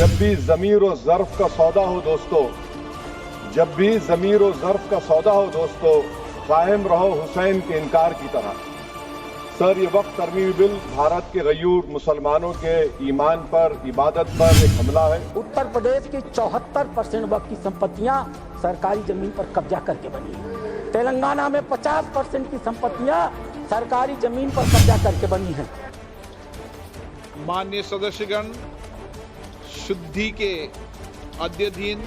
जब भी ज़मीर और ज़र्फ़ का सौदा हो दोस्तों, जब भी ज़मीर और ज़र्फ़ का सौदा हो दोस्तों, कायम रहो हुसैन के इनकार की तरह। सर, ये वक्त तरमीमी बिल भारत के गयूर मुसलमानों के ईमान पर, इबादत पर एक हमला है। उत्तर प्रदेश की 74% वक्त की संपत्तियां सरकारी जमीन पर कब्जा करके बनी है। तेलंगाना में 50% की संपत्तियां सरकारी जमीन पर कब्जा करके बनी है। माननीय सदस्यगण, शुद्धि के अध्ययन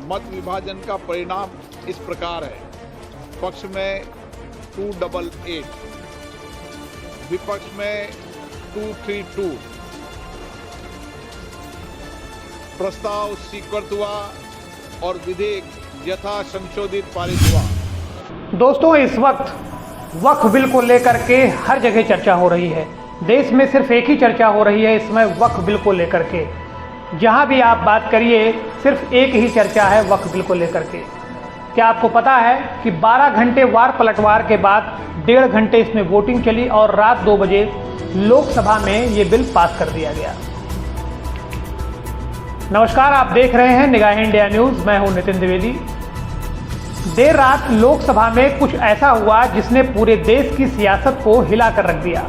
मत विभाजन का परिणाम इस प्रकार है। पक्ष में 288, विपक्ष में 232। प्रस्ताव स्वीकृत हुआ और विधेयक यथा संशोधित पारित हुआ। दोस्तों, इस वक्त वक्फ बिल को लेकर के हर जगह चर्चा हो रही है। देश में सिर्फ एक ही चर्चा हो रही है इसमें, वक्फ बिल को लेकर के। जहां भी आप बात करिए सिर्फ एक ही चर्चा है वक्फ बिल को लेकर के। क्या आपको पता है कि 12 घंटे वार पलटवार के बाद 1.5 घंटे इसमें वोटिंग चली और रात 2 बजे लोकसभा में ये बिल पास कर दिया गया। नमस्कार, आप देख रहे हैं निगाहें इंडिया न्यूज़। मैं हूं नितिन द्विवेदी। देर रात लोकसभा में कुछ ऐसा हुआ जिसने पूरे देश की सियासत को हिला कर रख दिया।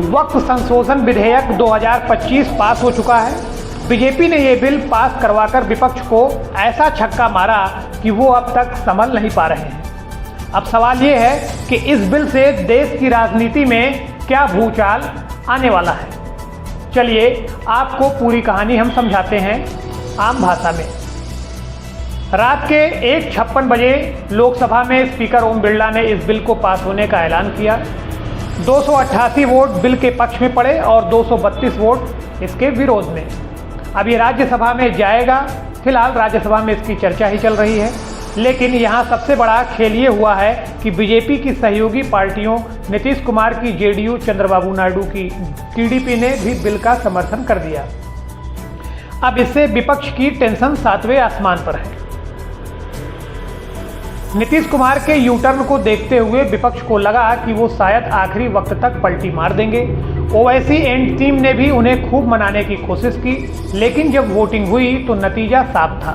वक्फ संशोधन विधेयक 2025 पास हो चुका है। बीजेपी ने ये बिल पास करवाकर विपक्ष को ऐसा छक्का मारा कि वो अब तक संभल नहीं पा रहे हैं। अब सवाल ये है कि इस बिल से देश की राजनीति में क्या भूचाल आने वाला है। चलिए आपको पूरी कहानी हम समझाते हैं आम भाषा में। रात के 1:56 बजे लोकसभा में स्पीकर ओम बिरला ने इस बिल को पास होने का ऐलान किया। 288 वोट बिल के पक्ष में पड़े और 232 वोट इसके विरोध में। अब ये राज्यसभा में जाएगा। फिलहाल राज्यसभा में इसकी चर्चा ही चल रही है, लेकिन यहाँ सबसे बड़ा खेल ये हुआ है कि बीजेपी की सहयोगी पार्टियों नीतीश कुमार की जेडीयू, चंद्रबाबू नायडू की टीडीपी ने भी बिल का समर्थन कर दिया। अब इससे विपक्ष की टेंशन 7वें आसमान पर है। नीतीश कुमार के यू टर्न को देखते हुए विपक्ष को लगा कि वो शायद आखिरी वक्त तक पलटी मार देंगे। ओवैसी एंड टीम ने भी उन्हें खूब मनाने की कोशिश की, लेकिन जब वोटिंग हुई तो नतीजा साफ था।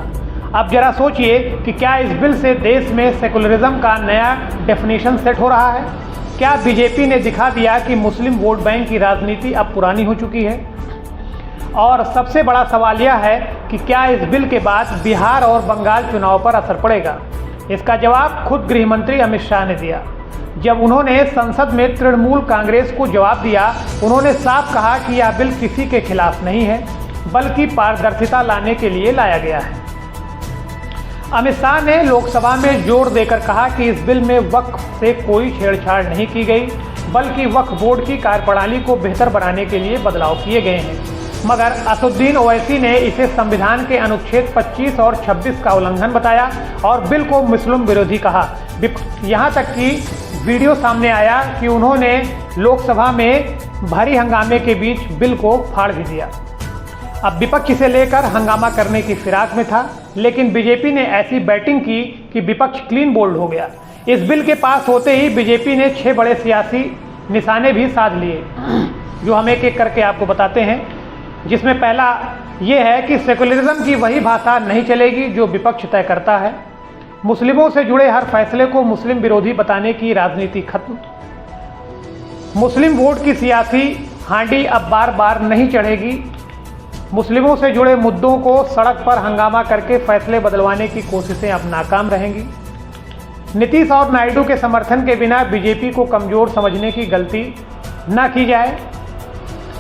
अब जरा सोचिए कि क्या इस बिल से देश में सेकुलरिज्म का नया डेफिनेशन सेट हो रहा है? क्या बीजेपी ने दिखा दिया कि मुस्लिम वोट बैंक की राजनीति अब पुरानी हो चुकी है? और सबसे बड़ा सवाल यह है कि क्या इस बिल के बाद बिहार और बंगाल चुनाव पर असर पड़ेगा? इसका जवाब खुद गृह मंत्री अमित शाह ने दिया। जब उन्होंने संसद में तृणमूल कांग्रेस को जवाब दिया, उन्होंने साफ कहा कि यह बिल किसी के खिलाफ नहीं है, बल्कि पारदर्शिता लाने के लिए लाया गया है। अमित शाह ने लोकसभा में जोर देकर कहा कि इस बिल में वक्फ से कोई छेड़छाड़ नहीं की गई, बल्कि वक्फ बोर्ड की कार्यप्रणाली को बेहतर बनाने के लिए बदलाव किए गए हैं। मगर असदुद्दीन ओवैसी ने इसे संविधान के अनुच्छेद 25 और 26 का उल्लंघन बताया और बिल को मुस्लिम विरोधी कहा। यहाँ तक कि वीडियो सामने आया कि उन्होंने लोकसभा में भारी हंगामे के बीच बिल को फाड़ भी दिया। अब विपक्ष इसे लेकर हंगामा करने की फिराक में था, लेकिन बीजेपी ने ऐसी बैटिंग की कि विपक्ष क्लीन बोल्ड हो गया। इस बिल के पास होते ही बीजेपी ने 6 बड़े सियासी निशाने भी साध लिए, जो हम एक एक करके आपको बताते हैं। जिसमें पहला ये है कि सेकुलरिज्म की वही भाषा नहीं चलेगी जो विपक्ष तय करता है। मुस्लिमों से जुड़े हर फैसले को मुस्लिम विरोधी बताने की राजनीति खत्म। मुस्लिम वोट की सियासी हांडी अब बार बार नहीं चढ़ेगी। मुस्लिमों से जुड़े मुद्दों को सड़क पर हंगामा करके फैसले बदलवाने की कोशिशें अब नाकाम रहेंगी। नीतीश और नायडू के समर्थन के बिना बीजेपी को कमजोर समझने की गलती न की जाए।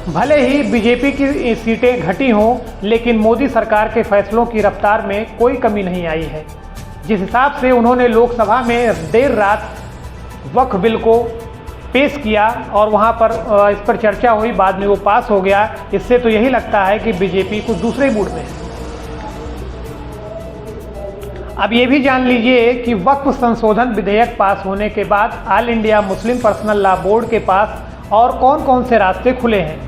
भले ही बीजेपी की सीटें घटी हों, लेकिन मोदी सरकार के फैसलों की रफ्तार में कोई कमी नहीं आई है। जिस हिसाब से उन्होंने लोकसभा में देर रात वक्फ बिल को पेश किया और वहां पर इस पर चर्चा हुई, बाद में वो पास हो गया, इससे तो यही लगता है कि बीजेपी कुछ दूसरे मूड में है। अब ये भी जान लीजिए कि वक्फ संशोधन विधेयक पास होने के बाद all India Muslim personal law board के पास और कौन कौन से रास्ते खुले हैं।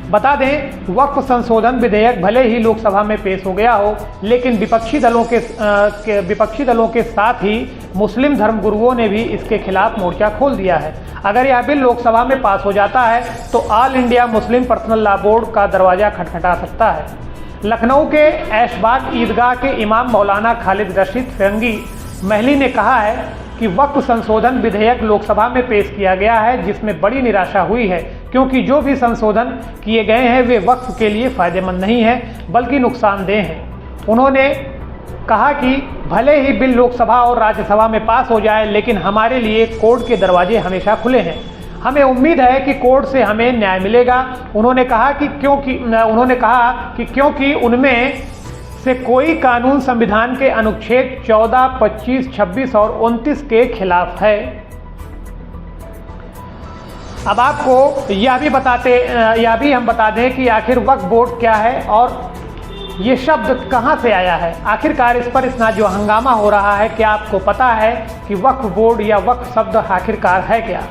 बता दें, वक्फ संशोधन विधेयक भले ही लोकसभा में पेश हो गया हो, लेकिन विपक्षी दलों के साथ ही मुस्लिम धर्मगुरुओं ने भी इसके खिलाफ मोर्चा खोल दिया है। अगर यह बिल लोकसभा में पास हो जाता है तो all India Muslim personal law board का दरवाजा खटखटा सकता है। लखनऊ के ऐशबाग ईदगाह के इमाम मौलाना खालिद रशीद फिरंगी महली ने कहा है कि वक्फ संशोधन विधेयक लोकसभा में पेश किया गया है, जिसमें बड़ी निराशा हुई है क्योंकि जो भी संशोधन किए गए हैं वे वक्फ के लिए फ़ायदेमंद नहीं हैं बल्कि नुकसानदेह हैं। उन्होंने कहा कि भले ही बिल लोकसभा और राज्यसभा में पास हो जाए, लेकिन हमारे लिए कोर्ट के दरवाजे हमेशा खुले हैं। हमें उम्मीद है कि कोर्ट से हमें न्याय मिलेगा। उन्होंने कहा कि क्योंकि उनमें से कोई कानून संविधान के अनुच्छेद 14, 25, 26 और 29 के खिलाफ है। अब आपको यह भी हम बता दें कि आखिर वक्फ बोर्ड क्या है और ये शब्द कहाँ से आया है। आखिरकार इस पर इतना जो हंगामा हो रहा है, क्या आपको पता है कि वक्फ बोर्ड या वक्फ शब्द आखिरकार है क्या?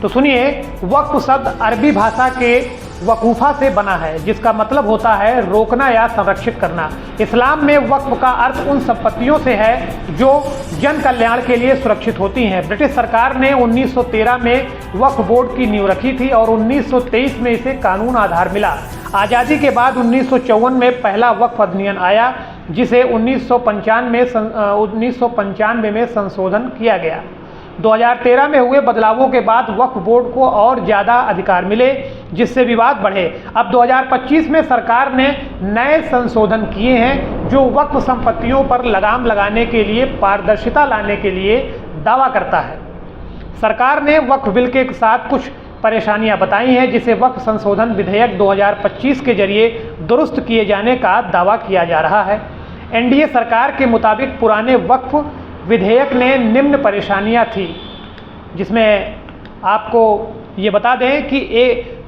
तो सुनिए, वक्फ शब्द अरबी भाषा के वकूफ़ा से बना है, जिसका मतलब होता है रोकना या संरक्षित करना। इस्लाम में वक्फ का अर्थ उन संपत्तियों से है जो जन कल्याण के लिए सुरक्षित होती हैं। ब्रिटिश सरकार ने 1913 में वक्फ बोर्ड की नींव रखी थी और 1923 में इसे कानून आधार मिला। आज़ादी के बाद 1954 में पहला वक्फ अधिनियम आया, जिसे 1995 में संशोधन किया गया। 2013 में हुए बदलावों के बाद वक्फ बोर्ड को और ज़्यादा अधिकार मिले, जिससे विवाद बढ़े। अब 2025 में सरकार ने नए संशोधन किए हैं जो वक्फ संपत्तियों पर लगाम लगाने के लिए पारदर्शिता लाने के लिए दावा करता है। सरकार ने वक्फ बिल के साथ कुछ परेशानियां बताई हैं, जिसे वक्फ संशोधन विधेयक 2025 के जरिए दुरुस्त किए जाने का दावा किया जा रहा है। एनडीए सरकार के मुताबिक पुराने वक्फ विधेयक ने निम्न परेशानियां थी, जिसमें आपको ये बता दें कि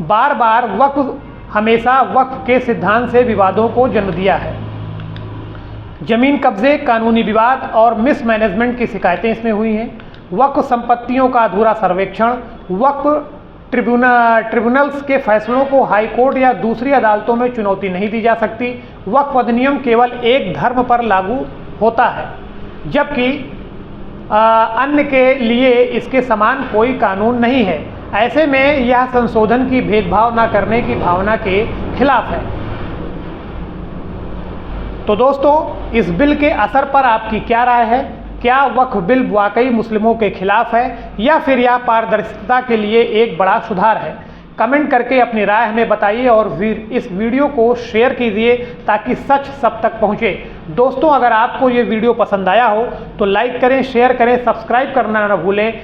बार बार वक्फ हमेशा वक्फ के सिद्धांत से विवादों को जन्म दिया है। जमीन कब्जे, कानूनी विवाद और मिसमैनेजमेंट की शिकायतें इसमें हुई हैं। वक्फ संपत्तियों का अधूरा सर्वेक्षण, वक्फ ट्रिब्यूनल्स के फैसलों को हाई कोर्ट या दूसरी अदालतों में चुनौती नहीं दी जा सकती। वक्फ अधिनियम केवल एक धर्म पर लागू होता है, जबकि अन्य के लिए इसके समान कोई कानून नहीं है। ऐसे में यह संशोधन की भेदभाव न करने की भावना के खिलाफ है। तो दोस्तों, इस बिल के असर पर आपकी क्या राय है? क्या वक्फ बिल वाकई मुस्लिमों के खिलाफ है या फिर यह पारदर्शिता के लिए एक बड़ा सुधार है? कमेंट करके अपनी राय हमें बताइए और इस वीडियो को शेयर कीजिए ताकि सच सब तक पहुंचे। दोस्तों, अगर आपको ये वीडियो पसंद आया हो तो लाइक करें, शेयर करें, सब्सक्राइब करना न भूलें।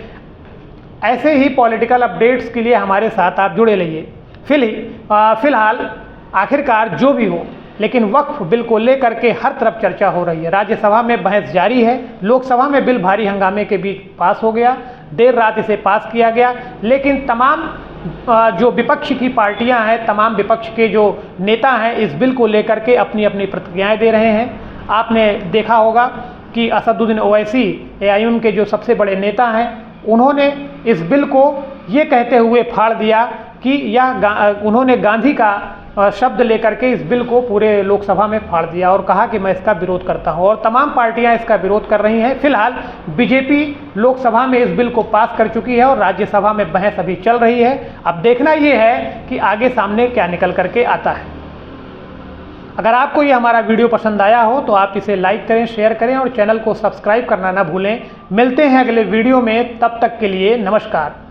ऐसे ही पॉलिटिकल अपडेट्स के लिए हमारे साथ आप जुड़े रहिए। फिलहाल आखिरकार जो भी हो, लेकिन वक्फ बिल को लेकर के हर तरफ चर्चा हो रही है। राज्यसभा में बहस जारी है। लोकसभा में बिल भारी हंगामे के बीच पास हो गया। देर रात इसे पास किया गया, लेकिन तमाम जो विपक्ष की पार्टियां हैं, तमाम विपक्ष के जो नेता हैं, इस बिल को लेकर के अपनी अपनी प्रतिक्रियाएं दे रहे हैं। आपने देखा होगा कि असदुद्दीन ओवैसी, एआईएम के जो सबसे बड़े नेता हैं, उन्होंने इस बिल को ये कहते हुए फाड़ दिया कि उन्होंने गांधी का शब्द लेकर के इस बिल को पूरे लोकसभा में फाड़ दिया और कहा कि मैं इसका विरोध करता हूं, और तमाम पार्टियां इसका विरोध कर रही हैं। फिलहाल बीजेपी लोकसभा में इस बिल को पास कर चुकी है और राज्यसभा में बहस अभी चल रही है। अब देखना यह है कि आगे सामने क्या निकल करके आता है। अगर आपको ये हमारा वीडियो पसंद आया हो तो आप इसे लाइक करें, शेयर करें और चैनल को सब्सक्राइब करना ना भूलें। मिलते हैं अगले वीडियो में, तब तक के लिए नमस्कार।